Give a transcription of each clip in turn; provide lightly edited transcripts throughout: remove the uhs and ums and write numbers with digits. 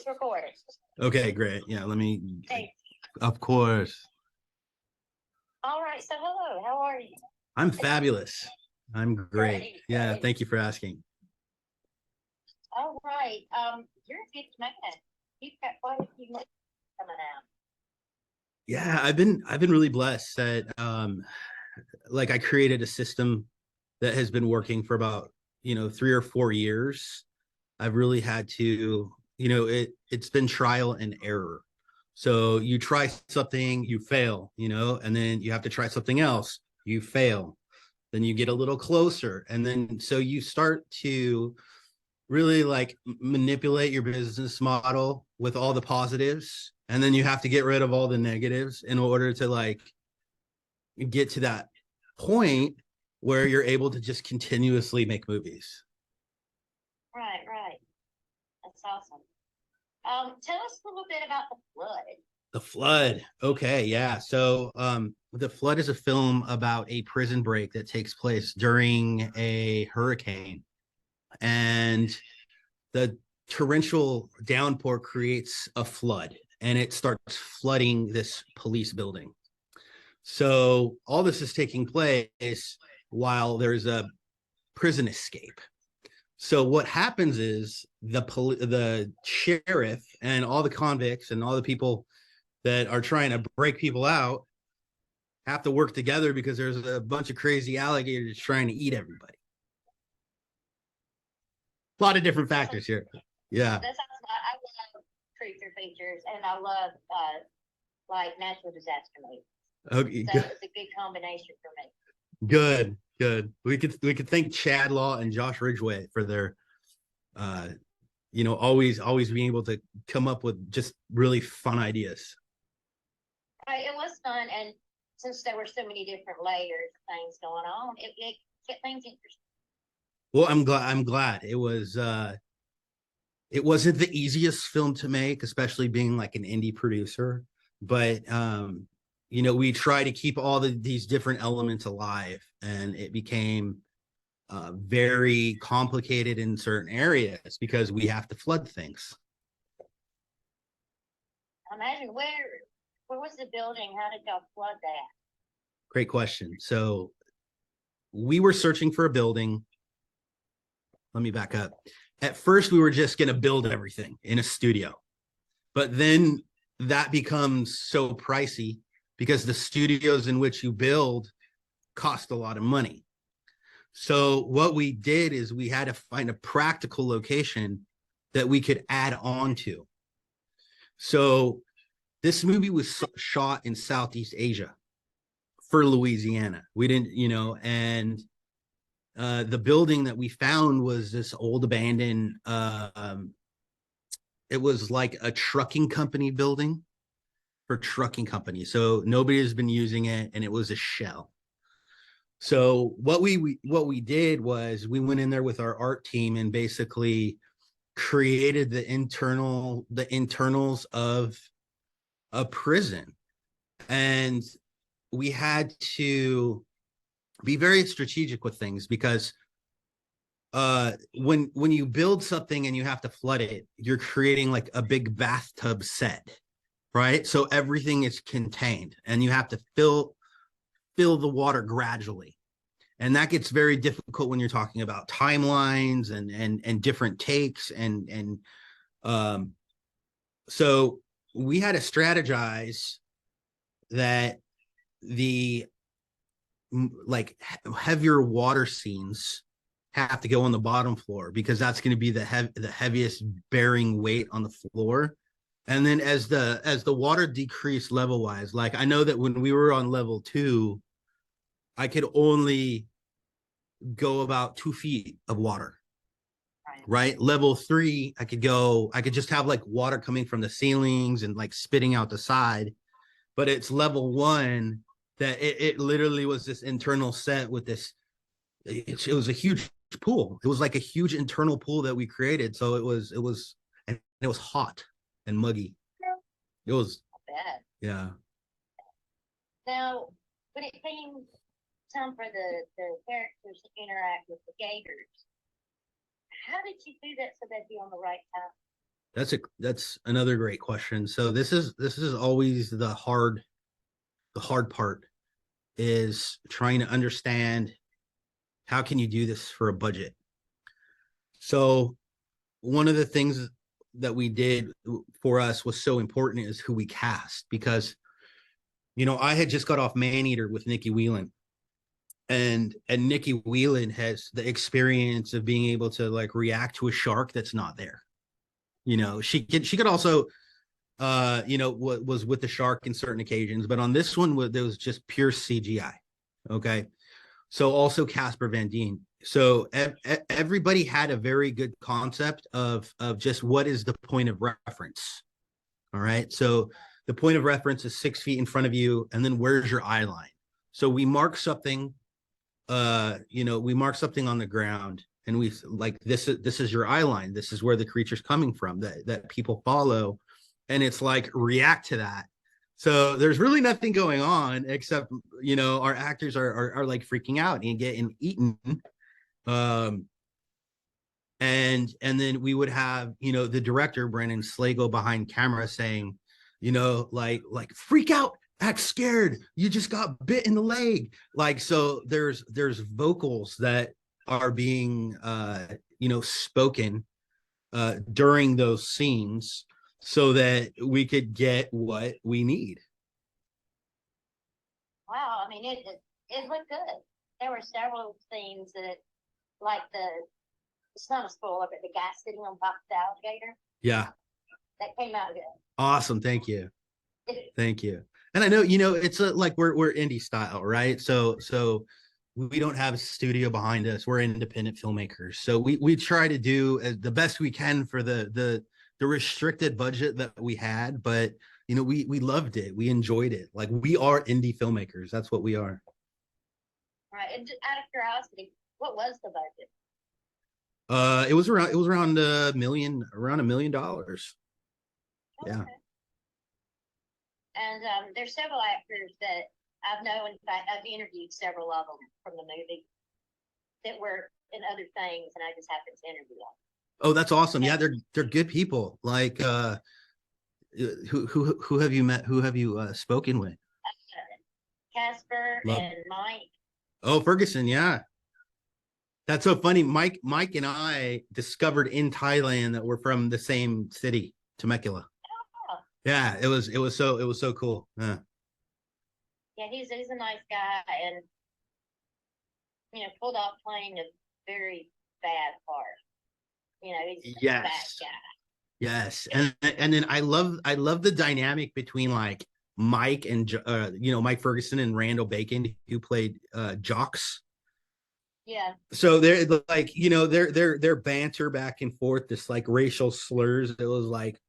It's recorded. Okay, great. Yeah, let me. Thanks. Of course. All right. So, hello. How are you? I'm fabulous. I'm great. Yeah, Great. thank you for asking. All right. You're a good man. You've got quite a few movies coming out. Yeah, I've been really blessed that like I created a system that has been working for about 3 or 4 years. I've really had to, it's been trial and error. So you try something, you fail, and then you have to try something else, you fail. Then you get a little closer, and then so you start to really like manipulate your business model with all the positives, and then you have to get rid of all the negatives in order to like get to that point where you're able to just continuously make movies. Right. Right. That's awesome. Tell us a little bit about The Flood. The Flood. Okay, yeah. So The Flood is a film about a prison break that takes place during a hurricane. And the torrential downpour creates a flood, and it starts flooding this police building. So all this is taking place while there's a prison escape. So what happens is the sheriff and all the convicts and all the people that are trying to break people out have to work together because there's a bunch of crazy alligators trying to eat everybody. A lot of different factors here. Yeah. That's awesome. I love creature features, and I love like natural disaster movies. Okay. So it's a good combination for me. Good. We could thank Chad Law and Josh Ridgway for their always being able to come up with just really fun ideas. Right, it was fun, and since there were so many different layers of things going on, it kept things interesting. Well, I'm glad it was. It wasn't the easiest film to make, especially being like an indie producer. But we try to keep all these different elements alive, and it became very complicated in certain areas because we have to flood things. Imagine where was the building? How did y'all flood that? Great question. So we were searching for a building. Let me back up. At first, we were just going to build everything in a studio, but then that becomes so pricey because the studios in which you build cost a lot of money. So what we did is we had to find a practical location that we could add on to. So this movie was shot in Southeast Asia for Louisiana. We didn't, and the building that we found was this old abandoned, it was like a trucking company building for trucking companies. So nobody has been using it, and it was a shell. So what we did was we went in there with our art team and basically created the internals of a prison. And we had to be very strategic with things because when you build something and you have to flood it, you're creating like a big bathtub set, right? So everything is contained, and you have to fill the water gradually. And that gets very difficult when you're talking about timelines and different takes. So we had to strategize that the like heavier water scenes have to go on the bottom floor because that's going to be the heaviest bearing weight on the floor. And then as the water decreased level wise, like I know that when we were on level 2, I could only go about 2 feet of water. Right. Level 3, I could just have like water coming from the ceilings and like spitting out the side. But it's level 1 that it literally was this internal set with this. It was a huge pool. It was like a huge internal pool that we created. So it was hot and muggy. It was bad. Yeah. Now, when it came time for the characters to interact with the gators, how did you do that so they'd be on the right time? That's another great question. So this is always the hard part is trying to understand how can you do this for a budget. So one of the things that we did for us was so important is who we cast, because I had just got off Maneater with Nicky Whelan, and Nicky Whelan has the experience of being able to like react to a shark that's not there. She could also was with the shark in certain occasions, but on this one there was just pure CGI. Okay. So also Casper Van Dien. So everybody had a very good concept of just what is the point of reference. All right. So the point of reference is 6 feet in front of you, and then where's your eye line? So we mark something, we mark something on the ground, and we like this is your eye line. This is where the creature's coming from that people follow, and it's like react to that. So there's really nothing going on except our actors are like freaking out and getting eaten. And then we would have the director Brandon Slago behind camera saying, like freak out, act scared, you just got bit in the leg. Like, so there's vocals that are being spoken during those scenes so that we could get what we need. Wow, I mean, it looked good. There were several scenes that, like it's not a spoiler, but the guy sitting on top of the alligator. Yeah. That came out good. Awesome. Thank you. Thank you. And I know, it's like we're indie style, right? So we don't have a studio behind us. We're independent filmmakers. So we try to do the best we can for the restricted budget that we had, but we loved it. We enjoyed it. Like, we are indie filmmakers. That's what we are. Right. And just out of curiosity, what was the budget? It was around $1 million. Okay. Yeah. And there's several actors that I've known. In fact, I've interviewed several of them from the movie that were in other things, and I just happened to interview them. Oh, that's awesome. Yeah, they're good people. Like, who have you met? Who have you spoken with? Casper and Mike. Oh, Ferguson. Yeah. That's so funny. Mike and I discovered in Thailand that we're from the same city, Temecula. Oh. Yeah, it was so cool. Yeah. Yeah, he's a nice guy, and pulled off playing a very bad part. He's a bad guy. Yes, and then I love the dynamic between like Mike and Mike Ferguson and Randall Bacon, who played Jocks. Yeah. So they're like, their banter back and forth, this like racial slurs. It was like,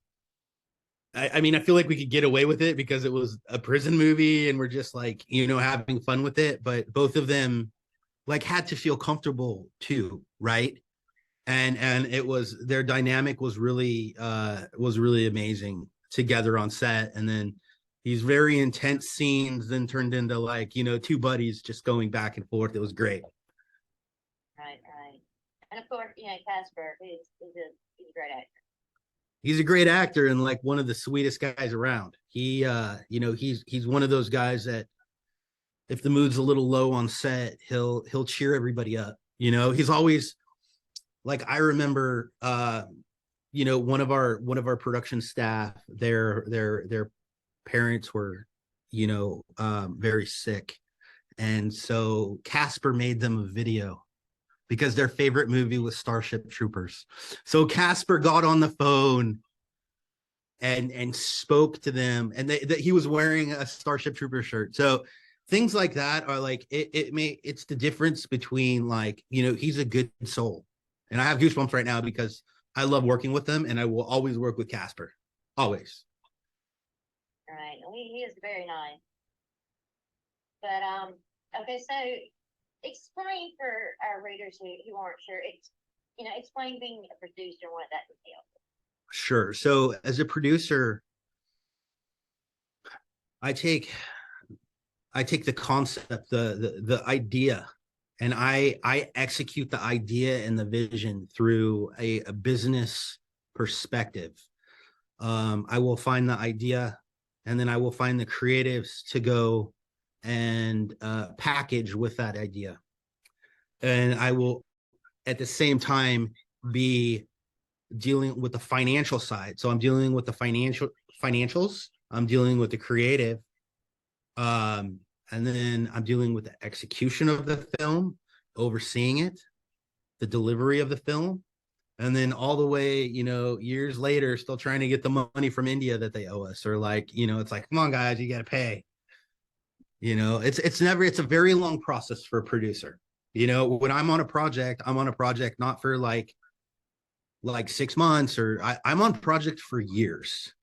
I mean, I feel like we could get away with it because it was a prison movie and we're just like, having fun with it. But both of them like had to feel comfortable too, right? And it was, their dynamic was really amazing together on set. And then these very intense scenes then turned into like, two buddies just going back and forth. It was great. Right. And of course, Casper, he's a great actor. He's a great actor and like one of the sweetest guys around. He, he's one of those guys that if the mood's a little low on set, he'll cheer everybody up. He's always like, I remember, one of our production staff, their parents were, very sick. And so Casper made them a video because their favorite movie was Starship Troopers. So Casper got on the phone and spoke to them, and he was wearing a Starship Trooper shirt. So things like that are like, it's the difference between like, he's a good soul. And I have goosebumps right now because I love working with them, and I will always work with Casper. Always. Right. He is very nice. But, okay, so explain for our readers who aren't sure, explain being a producer and what that entails. Sure. So as a producer, I take the concept, the idea, and I execute the idea and the vision through a business perspective. I will find the idea, and then I will find the creatives to go and package with that idea. And I will at the same time be dealing with the financial side. So I'm dealing with the financials, I'm dealing with the creative, and then I'm dealing with the execution of the film, overseeing it, the delivery of the film, and then all the way, years later, still trying to get the money from India that they owe us, or like, it's like, come on, guys, you got to pay. It's a very long process for a producer. When I'm on a project not for like 6 months, or I'm on project for years.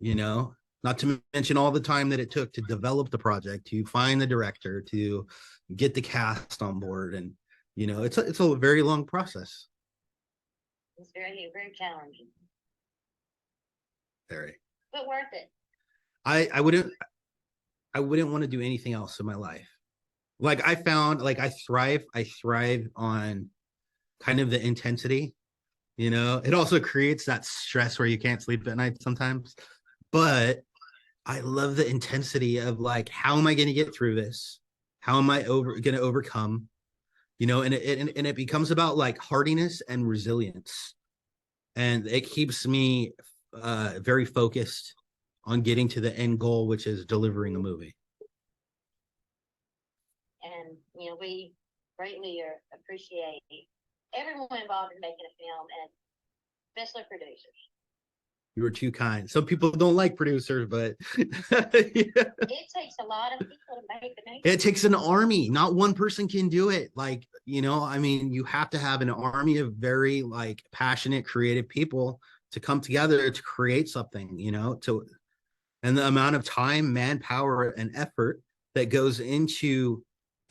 Not to mention all the time that it took to develop the project, to find the director, to get the cast on board, and it's a very long process. It's very, very challenging. Very. But worth it. I wouldn't want to do anything else in my life. Like I found, like I thrive on kind of the intensity. It also creates that stress where you can't sleep at night sometimes. But I love the intensity of like, how am I going to get through this? How am I going to overcome? And it becomes about like hardiness and resilience, and it keeps me very focused on getting to the end goal, which is delivering a movie. And we greatly appreciate everyone involved in making a film, and especially producers. You were too kind. Some people don't like producers, but yeah. It takes a lot of people to make a movie. It takes an army. Not one person can do it. Like, you have to have an army of very like passionate, creative people to come together to create something, and the amount of time, manpower, and effort that goes into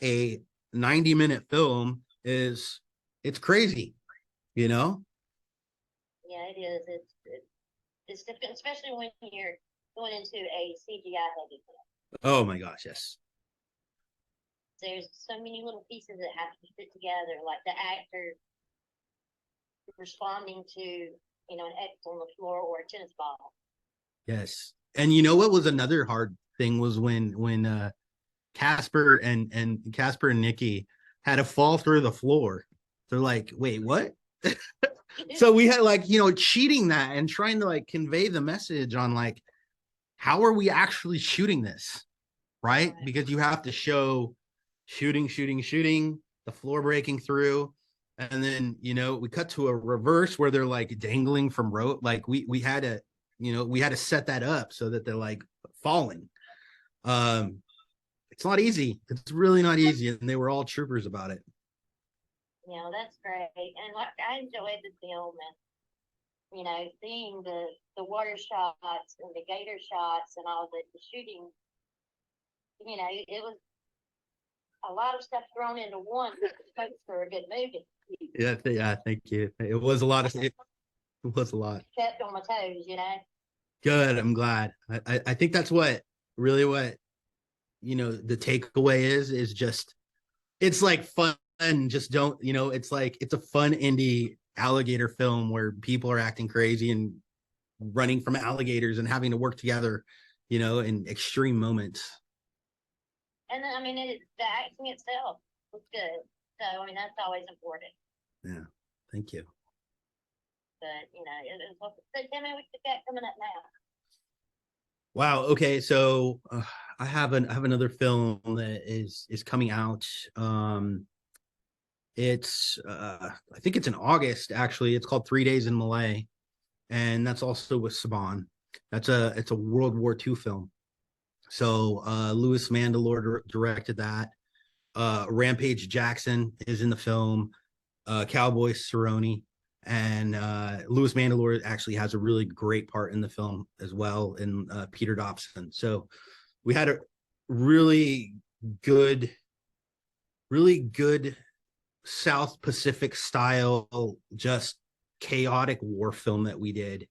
a 90-minute film it's crazy, Yeah, it is. It's difficult, especially when you're going into a CGI heavy film. Oh my gosh, yes. There's so many little pieces that have to be put together, like the actor responding to, an X on the floor or a tennis ball. Yes. And what was another hard thing was when Casper and Nicky had to fall through the floor. They're like, wait, what? So we had like, cheating that and trying to like convey the message on like, how are we actually shooting this? Right? Because you have to show shooting, the floor breaking through. And then, we cut to a reverse where they're like dangling from rope. Like we had to set that up so that they're like falling. It's not easy. It's really not easy. And they were all troopers about it. That's great. And like, I enjoyed the film, and seeing the water shots and the gator shots and all the shooting. It was a lot of stuff thrown into one for a good movie. Yeah, thank you. It was a lot. It was a lot. Kept on my toes, Good. I'm glad. I think that's what the takeaway is just, it's like fun. Just don't, it's like, it's a fun indie alligator film where people are acting crazy and running from alligators and having to work together, in extreme moments. And then, the acting itself was good. So, that's always important. Yeah. Thank you. But, so tell me what you got coming up now. Wow. Okay. So I have another film that is coming out. It's I think it's in August, actually. It's called 3 Days in Malay, and that's also with Saban. It's a World War II film. So Louis Mandylor directed that. Rampage Jackson is in the film. Cowboy Cerrone, and Louis Mandylor actually has a really great part in the film as well, in Peter Dobson. So we had a really good South Pacific style, just chaotic war film that we did.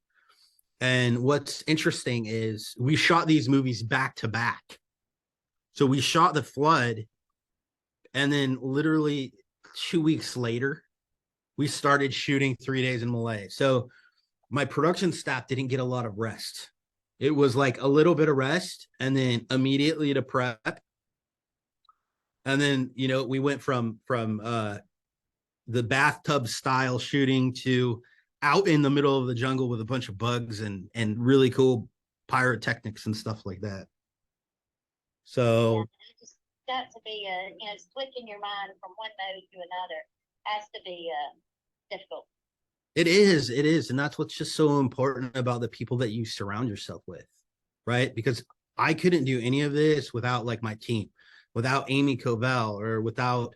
And what's interesting is we shot these movies back to back. So we shot The Flood, and then literally 2 weeks later, we started shooting 3 Days in Malay. So my production staff didn't get a lot of rest. It was like a little bit of rest and then immediately to prep. And then, you know, we went from the bathtub style shooting to out in the middle of the jungle with a bunch of bugs and really cool pyrotechnics and stuff like that. So it just got to be switching your mind from one mode to another has to be difficult. it is, and that's what's just so important about the people that you surround yourself with, right? Because I couldn't do any of this without like my team, without Amy Covell, or without,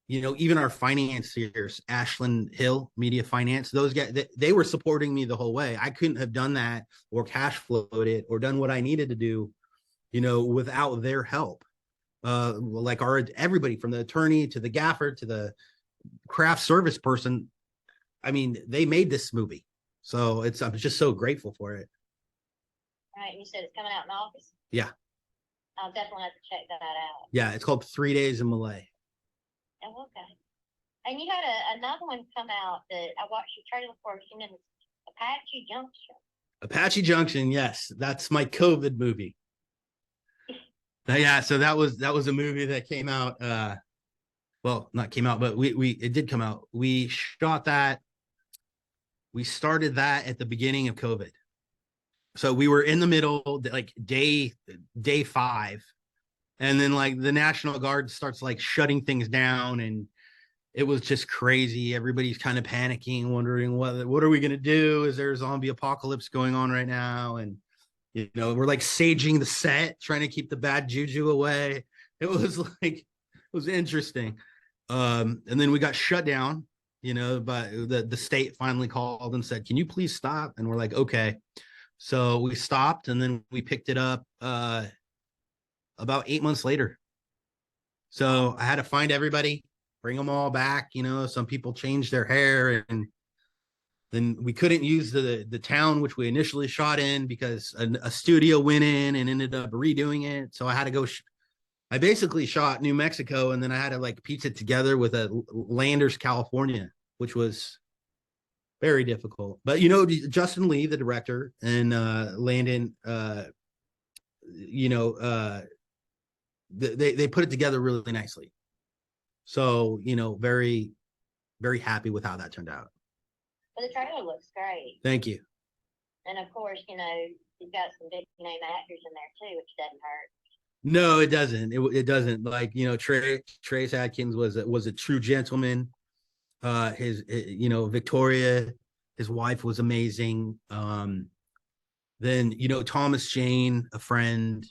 you know, even our financiers, Ashlyn Hill, Media Finance. Those guys, they were supporting me the whole way. I couldn't have done that or cash flowed it or done what I needed to do, you know, without their help. Like everybody from the attorney to the gaffer to the craft service person. I mean, they made this movie, so I'm just so grateful for it. All right, you said it's coming out in August. Yeah. I'll definitely have to check that out. Yeah, it's called 3 Days in Malay. Oh, okay. And you had another one come out that I watched your trailer for, and it's Apache Junction. Apache Junction, yes, that's my COVID movie. Yeah, so that was a movie that came out. Well, not came out, but it did come out. We shot that. We started that at the beginning of COVID. So we were in the middle, like day 5, and then like the National Guard starts like shutting things down, and it was just crazy. Everybody's kind of panicking, wondering what are we gonna do? Is there a zombie apocalypse going on right now? And you know, we're like saging the set, trying to keep the bad juju away. It was like, it was interesting. And then we got shut down, you know, but the state finally called and said, can you please stop? And we're like, okay. So we stopped, and then we picked it up about 8 months later. So I had to find everybody, bring them all back. You know, some people changed their hair, and then we couldn't use the town which we initially shot in because a studio went in and ended up redoing it. So I had to go. I basically shot New Mexico, and then I had to like piece it together with a Landers, California, which was very difficult. But you know, Justin Lee, the director, and Landon, you know, they put it together really nicely. So you know, very, very happy with how that turned out. But the trailer looks great. Thank you. And of course, you know, you've got some big name actors in there too, which doesn't hurt. No, it doesn't. It doesn't. Like, you know, Trace Adkins was a true gentleman. His you know, Victoria, his wife, was amazing. Then, you know, Thomas Jane, a friend,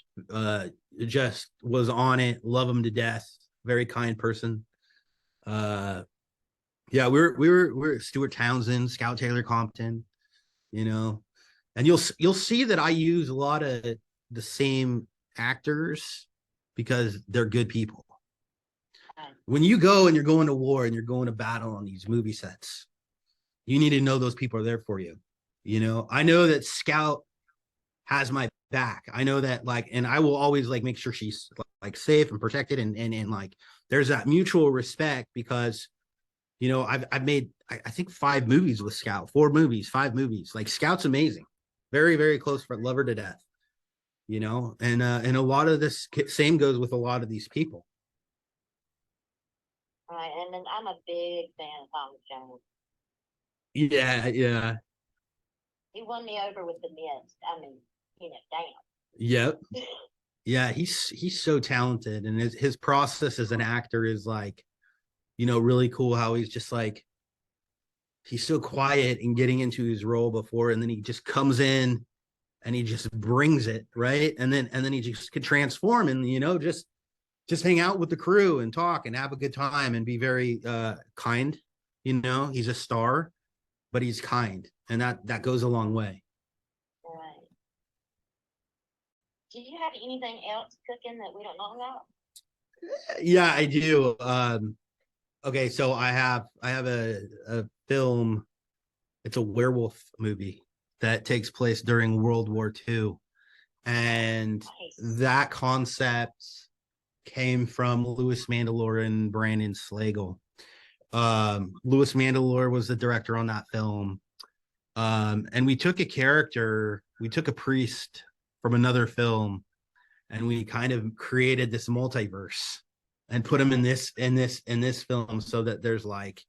just was on it. Love him to death. Very kind person. Yeah, we're Stuart Townsend, Scout Taylor Compton, you know, and you'll see that I use a lot of the same actors because they're good people. When you go and you're going to war and you're going to battle on these movie sets, you need to know those people are there for you. You know, I know that Scout has my back. I know that, like, and I will always like make sure she's like safe and protected, and like there's that mutual respect because, you know, I've made I think 5 movies with Scout, 4 movies, 5 movies. Like, Scout's amazing, very, very close friend, love her to death. You know, and a lot of this same goes with a lot of these people. Right, and then I'm a big fan of Thomas Jones. Yeah, yeah. He won me over with The Mist. I mean, you know, damn. Yep. Yeah, he's so talented, and his process as an actor is like, you know, really cool. How he's just like, he's so quiet and getting into his role before, and then he just comes in and he just brings it, right? And then he just could transform and, you know, just hang out with the crew and talk and have a good time and be very kind. You know, he's a star, but he's kind, and that goes a long way. Right. Do you have anything else cooking that we don't know about? Yeah, I do. Okay, so I have a film. It's a werewolf movie that takes place during World War II, and Nice. that concept came from Louis Mandylor and Brandon Stagle. Louis Mandylor was the director on that film. And we took a priest from another film, and we kind of created this multiverse and put him in this film, so that there's like,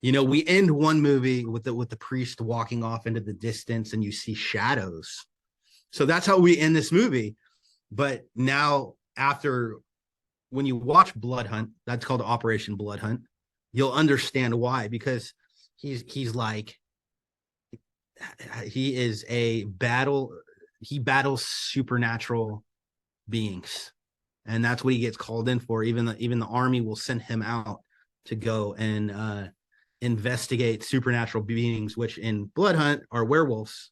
we end one movie with the priest walking off into the distance and you see shadows. So that's how we end this movie. But now, when you watch Blood Hunt, that's called Operation Blood Hunt, you'll understand why, because he battles supernatural beings, and that's what he gets called in for. Even the army will send him out to go and investigate supernatural beings, which in Blood Hunt are werewolves.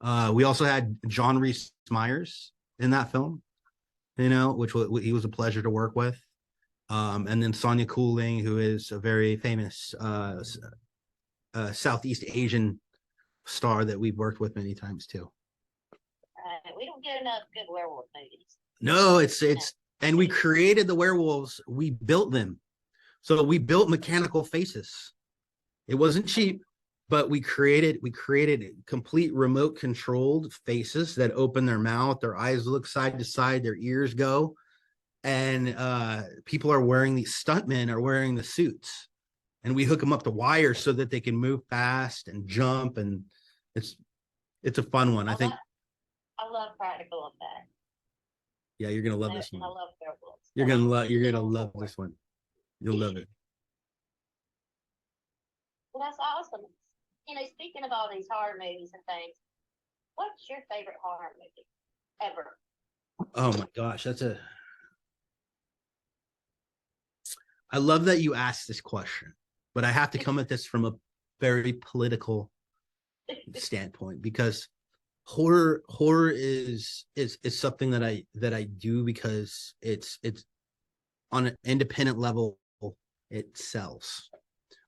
We also had John Rhys Meyers in that film, which he was a pleasure to work with. And then Sonia Cooling, who is a very famous Southeast Asian star that we've worked with many times too. We don't get enough good werewolf movies. No, and we created the werewolves. We built them. So we built mechanical faces. It wasn't cheap, but we created complete remote controlled faces that open their mouth, their eyes look side to side, their ears go. And people are wearing these stuntmen are wearing the suits, and we hook them up to wires so that they can move fast and jump. And it's a fun one. I think. I love practical effects. Yeah, you're gonna love this one. I love werewolves. You're gonna love this one. You'll love it. Well, that's awesome. Speaking of all these horror movies and things, what's your favorite horror movie ever? Oh my gosh, I love that you asked this question, but I have to come at this from a very political standpoint, because horror is something that I do because it's on an independent level, it sells.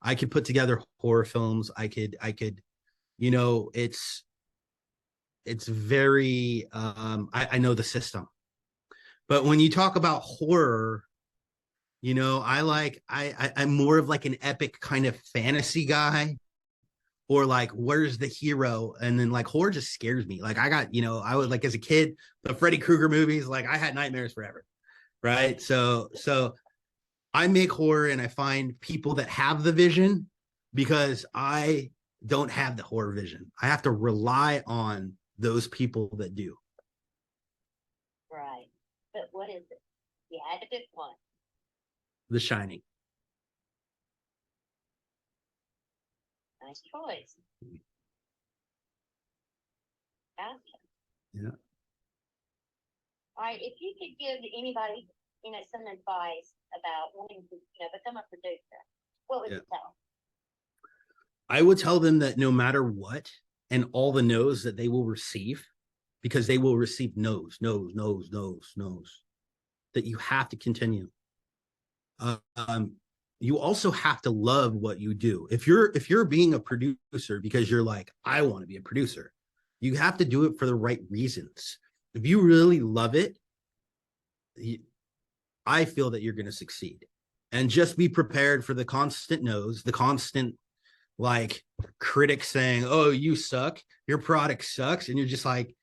I could put together horror films. I could it's very I know the system. But when you talk about horror, I'm more of like an epic kind of fantasy guy, or like, where's the hero? And then like horror just scares me. Like I was like, as a kid, the Freddy Krueger movies, like I had nightmares forever. Right. So I make horror, and I find people that have the vision, because I don't have the horror vision. I have to rely on those people that do. Right. But what is it? You had to pick one. The Shining. Nice choice. Gotcha. Yeah. All right. If you could give anybody, some advice about wanting to, become a producer, what would you tell? I would tell them that no matter what, and all the no's that they will receive, because they will receive no's, that you have to continue. You also have to love what you do. If you're being a producer because you're like, I want to be a producer, you have to do it for the right reasons. If you really love it, I feel that you're going to succeed. And just be prepared for the constant no's, the constant like critics saying, "Oh, you suck. Your product sucks," and you're just like,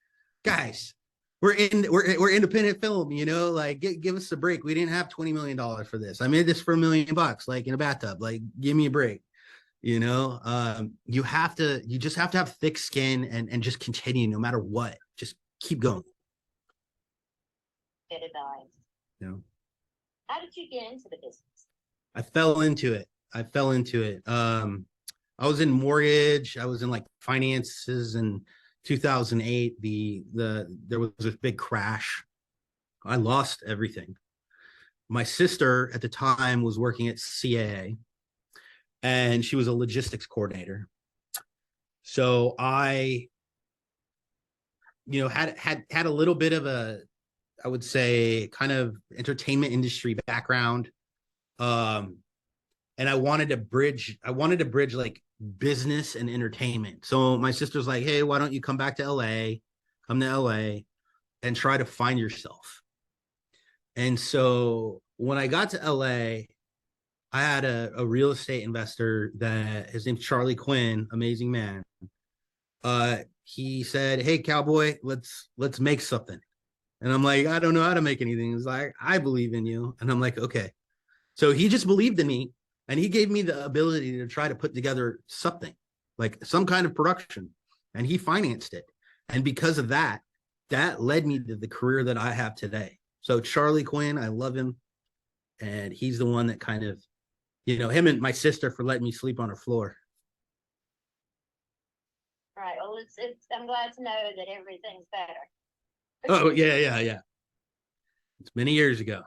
guys, we're independent film, like give us a break. We didn't have $20 million for this. I made this for $1 million, like in a bathtub. Like, give me a break. You just have to have thick skin and just continue no matter what. Just keep going. Good advice. How did you get into the business? I fell into it. I was in mortgage. I was in like finances in 2008. There was this big crash. I lost everything. My sister at the time was working at CAA, and she was a logistics coordinator. So I, had a little bit of a, I would say, kind of entertainment industry background. And I wanted to bridge like business and entertainment. So my sister's like, "Hey, why don't you come back to LA? Come to LA and try to find yourself." And so when I got to LA, I had a real estate investor that his name's Charlie Quinn, amazing man. he said, "Hey, cowboy, let's make something." And I'm like, "I don't know how to make anything." He's like, "I believe in you." And I'm like, "Okay." So he just believed in me, and he gave me the ability to try to put together something, like some kind of production, and he financed it. And because of that, that led me to the career that I have today. So Charlie Quinn, I love him, and he's the one that kind of, him and my sister for letting me sleep on her floor. Right. Well, I'm glad to know that everything's better. Oh yeah, yeah, yeah. It's many years ago.